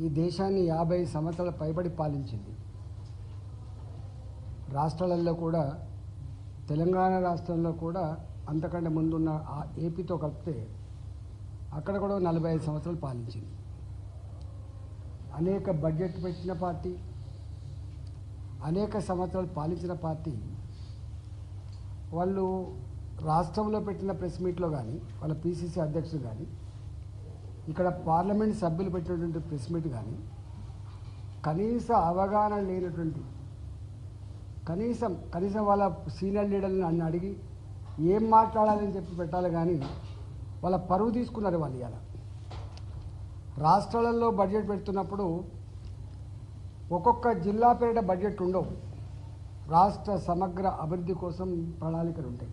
ఈ దేశాన్ని 50 సంవత్సరాల పైబడి పాలించింది. రాష్ట్రాలలో కూడా తెలంగాణ రాష్ట్రంలో కూడా అంతకంటే ముందున్న ఆ ఏపీతో కలిపితే అక్కడ కూడా 45 సంవత్సరాలు పాలించింది. అనేక బడ్జెట్ పెట్టిన పార్టీ, అనేక సంవత్సరాలు పాలించిన పార్టీ వాళ్ళు రాష్ట్రంలో పెట్టిన ప్రెస్ మీట్లో కానీ వాళ్ళ పిసిసి అధ్యక్షుడు కానీ ఇక్కడ పార్లమెంట్ సభ్యులు పెట్టినటువంటి ప్రెస్ మీట్ కానీ కనీస అవగాహన లేనటువంటి కనీసం వాళ్ళ సీనియర్ లీడర్ని అన్ని అడిగి ఏం మాట్లాడాలని చెప్పి పెట్టాలి కానీ వాళ్ళ పరువు తీసుకున్నారు వాళ్ళు. ఇలా రాష్ట్రాలలో బడ్జెట్ పెడుతున్నప్పుడు ఒక్కొక్క జిల్లా పేరిట బడ్జెట్ ఉండవు. రాష్ట్ర సమగ్ర అభివృద్ధి కోసం ప్రణాళికలు ఉంటాయి.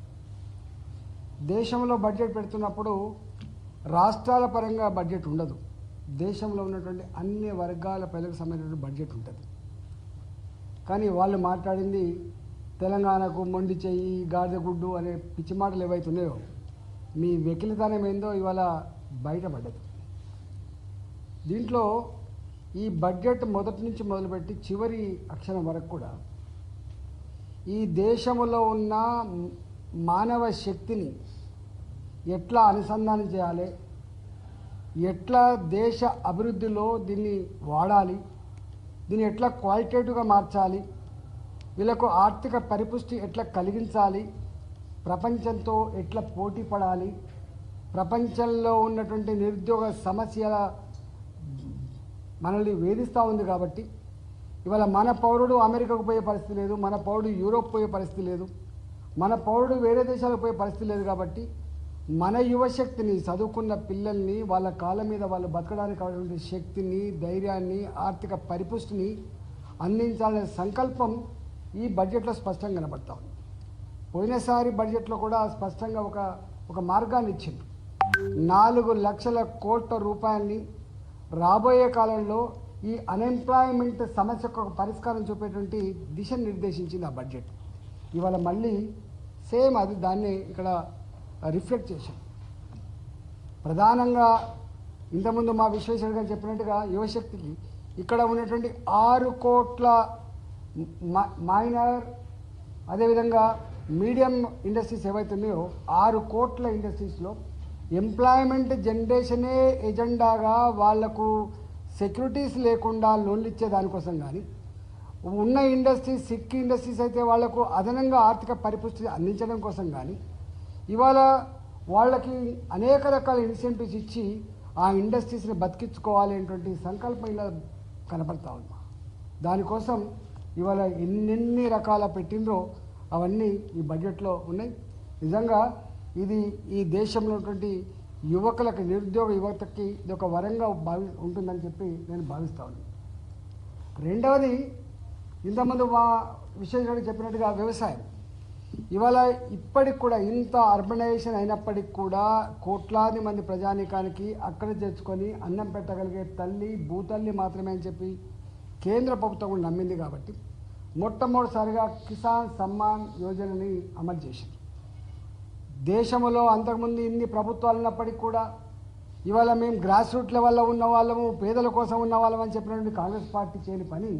దేశంలో బడ్జెట్ పెడుతున్నప్పుడు రాష్ట్రాల పరంగా బడ్జెట్ ఉండదు. దేశంలో ఉన్నటువంటి అన్ని వర్గాల ప్రజలకు సంబంధించిన బడ్జెట్ ఉంటుంది. కానీ వాళ్ళు మాట్లాడింది తెలంగాణకు మొండి చెయ్యి, గాడిదగుడ్డు అనే పిచ్చి మాటలు ఏవైతున్నాయో మీ వెకిలితనం ఏందో ఇవాళ బయటపడ్డది. దీంట్లో ఈ బడ్జెట్ మొదటి నుంచి మొదలుపెట్టి చివరి అక్షరం వరకు కూడా ఈ దేశంలో ఉన్న మానవ శక్తిని ఎట్లా అనుసంధానం చేయాలి, ఎట్లా దేశ అభివృద్ధిలో దీన్ని వాడాలి, దీన్ని ఎట్లా క్వాలిటేటివ్గా మార్చాలి, వీళ్ళకు ఆర్థిక పరిపుష్టి ఎట్లా కలిగించాలి, ప్రపంచంతో ఎట్లా పోటీ పడాలి, ప్రపంచంలో ఉన్నటువంటి నిరుద్యోగ సమస్యల మనల్ని వేధిస్తూ ఉంది. కాబట్టి ఇవాళ మన పౌరుడు అమెరికాకు పోయే పరిస్థితి లేదు, మన పౌరుడు యూరోప్ పోయే పరిస్థితి లేదు, మన పౌరుడు వేరే దేశాలకు పోయే పరిస్థితి లేదు. కాబట్టి మన యువశక్తిని, చదువుకున్న పిల్లల్ని వాళ్ళ కాళ్ళ మీద వాళ్ళు బతకడానికి కావాల్సిన శక్తిని, ధైర్యాన్ని, ఆర్థిక పరిపుష్టిని అందించాలనే సంకల్పం ఈ బడ్జెట్లో స్పష్టంగా కనబడతా ఉంది. పోయినసారి బడ్జెట్లో కూడా స్పష్టంగా ఒక మార్గాన్ని ఇచ్చింది. 4 లక్షల కోట్ల రూపాయలని రాబోయే కాలంలో ఈ అన్ఎంప్లాయ్మెంట్ సమస్యకు ఒక పరిష్కారం చూపేటువంటి దిశను నిర్దేశించింది ఆ బడ్జెట్. ఇవాళ మళ్ళీ సేమ్ అది దాన్ని ఇక్కడ రిఫ్లెక్ట్ చేశాం. ప్రధానంగా ఇంతకుముందు మా విశ్వేశ్వర గారు చెప్పినట్టుగా యువశక్తికి ఇక్కడ ఉన్నటువంటి 6 కోట్ల మైనర్ అదేవిధంగా మీడియం ఇండస్ట్రీస్ ఏవైతున్నాయో 6 కోట్ల ఇండస్ట్రీస్లో ఎంప్లాయ్మెంట్ జనరేషనే ఎజెండాగా వాళ్లకు సెక్యూరిటీస్ లేకుండా లోన్లు ఇచ్చే దానికోసం కానీ, ఉన్న ఇండస్ట్రీస్ సిక్ ఇండస్ట్రీస్ అయితే వాళ్లకు అదనంగా ఆర్థిక పరిపుష్టి అందించడం కోసం కానీ ఇవాళ వాళ్ళకి అనేక రకాల ఇన్సెంటివ్స్ ఇచ్చి ఆ ఇండస్ట్రీస్ని బతికించుకోవాలి అనేటువంటి సంకల్పం ఇలా కనపడతా ఉంది. దానికోసం ఇవాళ ఎన్నెన్ని రకాల పెట్టిందో అవన్నీ ఈ బడ్జెట్లో ఉన్నాయి. నిజంగా ఇది ఈ దేశంలో ఉన్నటువంటి యువకులకు, నిరుద్యోగ యువతకి ఇది ఒక వరంగా ఉంటుందని చెప్పి నేను భావిస్తా ఉన్నాను. రెండవది, ఇంతకుముందు మా విశ్వేశ్వరుడు చెప్పినట్టుగా వ్యవసాయం ఇవాళ ఇప్పటికి కూడా ఇంత అర్బనైజేషన్ అయినప్పటికి కూడా కోట్లాది మంది ప్రజానీకానికి అక్కడ చేర్చుకొని అన్నం పెట్టగలిగే తల్లి భూతల్లి మాత్రమే అని చెప్పి కేంద్ర ప్రభుత్వం కూడా నమ్మింది. కాబట్టి మొట్టమొదటిసారిగా కిసాన్ సమ్మాన్ యోజనని అమలు చేసింది. దేశంలో అంతకుముందు ఇన్ని ప్రభుత్వాలు ఉన్నప్పటికీ కూడా ఇవాళ మేము గ్రాస్ రూట్ లెవెల్లో ఉన్న వాళ్ళము, పేదల కోసం ఉన్న వాళ్ళం అని చెప్పినటువంటి కాంగ్రెస్ పార్టీ చేయని పని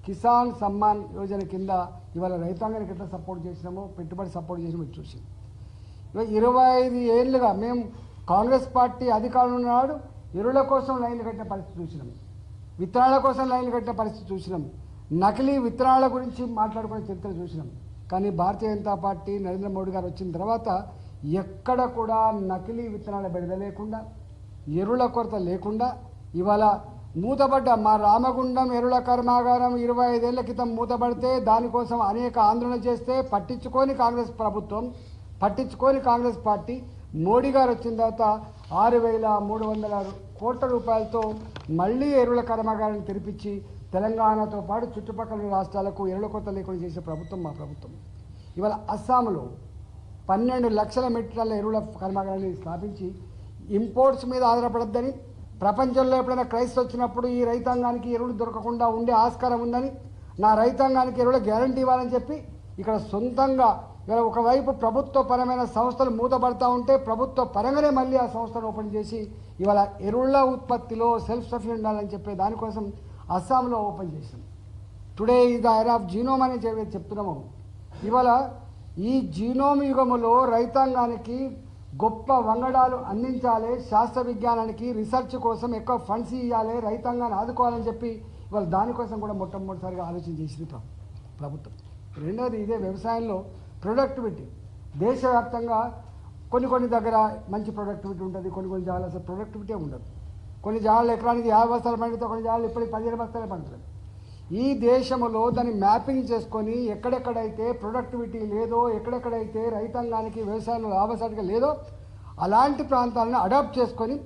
కిసాన్ సమ్మాన్ యోజన కింద ఇవాళ రైతాంగానికి ఎట్లా సపోర్ట్ చేసినామో, పెట్టుబడి సపోర్ట్ చేసినామో చూసింది. 25 ఏళ్ళుగా మేము కాంగ్రెస్ పార్టీ అధికారంలో ఉన్నాడు ఎరువుల కోసం లైన్లు కట్టిన పరిస్థితి చూసినాం, విత్తనాల కోసం లైన్లు కట్టిన పరిస్థితి చూసినాం, నకిలీ విత్తనాల గురించి మాట్లాడుకునే చరిత్ర చూసినాం. కానీ భారతీయ జనతా పార్టీ నరేంద్ర మోడీ గారు వచ్చిన తర్వాత ఎక్కడ కూడా నకిలీ విత్తనాల బెడద లేకుండా, ఎరువుల కొరత లేకుండా ఇవాళ మూతబడ్డ మా రామగుండం ఎరువుల కర్మాగారం 25 ఏళ్ల క్రితం మూతబడితే దానికోసం అనేక ఆందోళన చేస్తే పట్టించుకొని కాంగ్రెస్ ప్రభుత్వం, పట్టించుకొని కాంగ్రెస్ పార్టీ మోడీ గారు వచ్చిన తర్వాత 6,300 కోట్ల రూపాయలతో మళ్ళీ ఎరువుల కర్మాగారాన్ని తెరిపించి తెలంగాణతో పాటు చుట్టుపక్కల రాష్ట్రాలకు ఎరువుల కొరత లేకుండా చేసే ప్రభుత్వం మా ప్రభుత్వం. ఇవాళ అస్సాంలో 12 లక్షల మెట్రిక్ టన్నుల ఎరువుల కర్మాగారాన్ని స్థాపించి ఇంపోర్ట్స్ మీద ఆధారపడద్దని, ప్రపంచంలో ఎప్పుడైనా క్రైసిస్ వచ్చినప్పుడు ఈ రైతాంగానికి ఎరువులు దొరకకుండా ఉండే ఆస్కారం ఉందని, నా రైతాంగానికి ఎరువుల గ్యారంటీ ఇవ్వాలని చెప్పి ఇక్కడ సొంతంగా ఇవాళ ఒకవైపు ప్రభుత్వ పరమైన సంస్థలు మూతపడతా ఉంటే ప్రభుత్వ పరంగానే మళ్ళీ ఆ సంస్థను ఓపెన్ చేసి ఇవాళ ఎరువుల ఉత్పత్తిలో సెల్ఫ్ సఫిషియెంట్ ఉండాలని చెప్పే దానికోసం అస్సాంలో ఓపెన్ చేసాం. Today is the era of genome అని చెప్తున్నాము. ఇవాళ ఈ జీనోమ్ యుగములో రైతాంగానికి గొప్ప వంగడాలు అందించాలి, శాస్త్ర విజ్ఞానానికి రీసెర్చ్ కోసం ఎక్కువ ఫండ్స్ ఇవ్వాలి, రైతాంగాన్ని ఆదుకోవాలని చెప్పి ఇవాళ దానికోసం కూడా మొట్టమొదటిసారిగా ఆలోచన చేసింది ప్రభుత్వం. రెండవది ఇదే వ్యవసాయంలో ప్రొడక్టివిటీ. దేశవ్యాప్తంగా కొన్ని దగ్గర మంచి ప్రొడక్టివిటీ ఉంటుంది, కొన్ని జాగాలు అసలు ప్రొడక్టివిటీ ఉండదు. కొన్ని జాగాలు ఎకరానికి 50 బస్తాలు పండితే కొన్ని జాగాలు ఇప్పటికి 15 బస్తాలే పండుతుంది. ఈ దేశంలో దాన్ని మ్యాపింగ్ చేసుకొని ఎక్కడెక్కడైతే ప్రొడక్టివిటీ లేదో, ఎక్కడెక్కడైతే రైతాంగానికి వ్యవసాయంలో లాభసాటిగా లేదో అలాంటి ప్రాంతాలను అడాప్ట్ చేసుకొని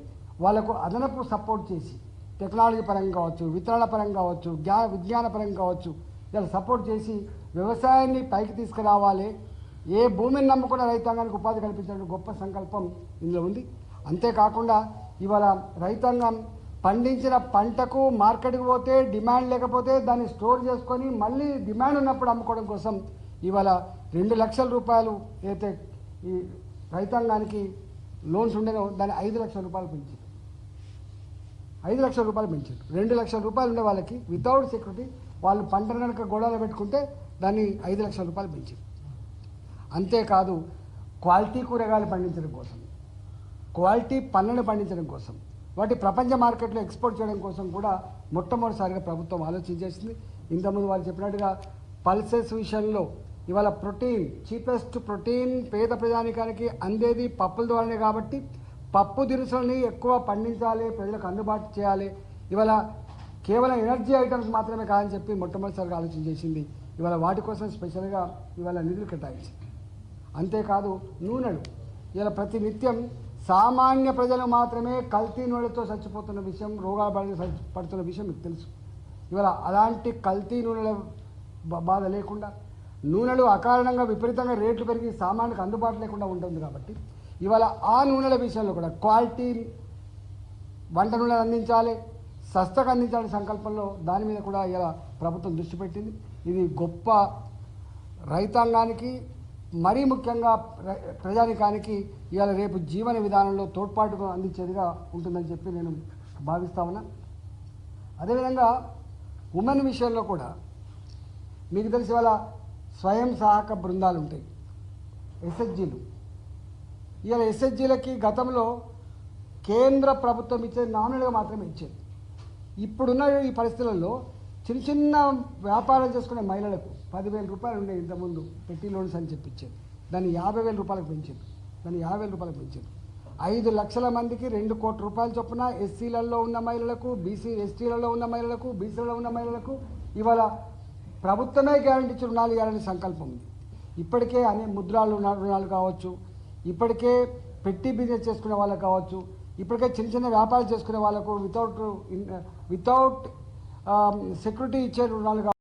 వాళ్ళకు అదనపు సపోర్ట్ చేసి టెక్నాలజీ పరంగా కావచ్చు, విత్తనాల పరంగా కావచ్చు, విజ్ఞాన పరంగా కావచ్చు, ఇలా సపోర్ట్ చేసి వ్యవసాయాన్ని పైకి తీసుకురావాలి. ఏ భూమిని నమ్ముకున్న రైతాంగానికి ఉపాధి కల్పించడం గొప్ప సంకల్పం ఇందులో ఉంది. అంతేకాకుండా ఇవాళ రైతాంగం పండించిన పంటకు మార్కెట్కి పోతే డిమాండ్ లేకపోతే దాన్ని స్టోర్ చేసుకొని మళ్ళీ డిమాండ్ ఉన్నప్పుడు అమ్ముకోవడం కోసం ఇవాళ 2 లక్షల రూపాయలు అయితే ఈ రైతాంగానికి లోన్స్ ఉండేనో దాన్ని 5 లక్షల రూపాయలు పెంచారు. 5 లక్షల రూపాయలు పెంచారు. 2 లక్షల రూపాయలు ఉండే వాళ్ళకి వితౌట్ సెక్యూరిటీ వాళ్ళు పంటను కనుక గోడలో పెట్టుకుంటే దాన్ని 5 లక్షల రూపాయలు పెంచారు. అంతేకాదు క్వాలిటీ కూరగాయలు పండించడం కోసం, క్వాలిటీ పళ్ళను పండించడం కోసం, వాటి ప్రపంచ మార్కెట్లో ఎక్స్పోర్ట్ చేయడం కోసం కూడా మొట్టమొదటిసారిగా ప్రభుత్వం ఆలోచించేసింది. ఇంతకుముందు వాళ్ళు చెప్పినట్టుగా పల్సెస్ విషయంలో ఇవాళ ప్రోటీన్, చీపెస్ట్ ప్రోటీన్ పేద ప్రజానికానికి అందేది పప్పుల ద్వారానే కాబట్టి పప్పు దినుసులని ఎక్కువ పండించాలి, ప్రజలకు అందుబాటు చేయాలి. ఇవాళ కేవలం ఎనర్జీ ఐటమ్స్ మాత్రమే కాదని చెప్పి మొట్టమొదటిసారిగా ఆలోచన చేసింది. ఇవాళ వాటి కోసం స్పెషల్గా ఇవాళ నిధులు కేటాయించింది. అంతేకాదు నూనెలు ఇలా ప్రతి నిత్యం సామాన్య ప్రజలు మాత్రమే కల్తీ నూనెలతో చచ్చిపోతున్న విషయం, రోగాలు పడుతున్న విషయం మీకు తెలుసు. ఇవాళ అలాంటి కల్తీ నూనెల బాధ లేకుండా, నూనెలు అకారణంగా విపరీతంగా రేట్లు పెరిగి సామాన్యులకు అందుబాటు లేకుండా ఉంటుంది కాబట్టి ఇవాళ ఆ నూనెల విషయంలో కూడా క్వాలిటీ వంట నూనెలు అందించాలి, సస్తగా అందించాలనే సంకల్పంలో దాని మీద కూడా ఇలా ప్రభుత్వం దృష్టి పెట్టింది. ఇది గొప్ప రైతాంగానికి మరీ ముఖ్యంగా ప్రజానికానికి ఇవాళ రేపు జీవన విధానంలో తోడ్పాటుగా అందించేదిగా ఉంటుందని చెప్పి నేను భావిస్తా ఉన్నా. అదేవిధంగా ఉమెన్ విషయంలో కూడా మీకు తెలిసి ఇవాళ స్వయం సహాయక బృందాలు ఉంటాయి, ఎస్హెచ్జీలు. ఇవాళ ఎస్హెచ్జీలకి గతంలో కేంద్ర ప్రభుత్వం ఇచ్చేది నామినల్గా మాత్రమే ఇచ్చేది. ఇప్పుడున్న ఈ పరిస్థితులలో చిన్న వ్యాపారం చేసుకునే మహిళలకు 10,000 రూపాయలు ఉండే ఇంతకుముందు పెట్టి లోన్స్ అని చెప్పించేది, దాన్ని 50,000 రూపాయలకు పెంచారు. 5 లక్షల మందికి 2 కోట్ల రూపాయలు చొప్పున ఎస్సీలలో ఉన్న మహిళలకు, ఎస్టీలలో ఉన్న మహిళలకు, బీసీలలో ఉన్న మహిళలకు ఇవాళ ప్రభుత్వమే గ్యారంటీ ఇచ్చి రుణాలు ఇవ్వాలని సంకల్పం ఉంది. ఇప్పటికే ముద్రా రుణాలు కావచ్చు, ఇప్పటికే పెట్టి బిజినెస్ చేసుకునే వాళ్ళకు కావచ్చు, ఇప్పటికే చిన్న వ్యాపారాలు చేసుకునే వాళ్ళకు వితౌట్ సెక్యూరిటీ ఇచ్చే రుణాలు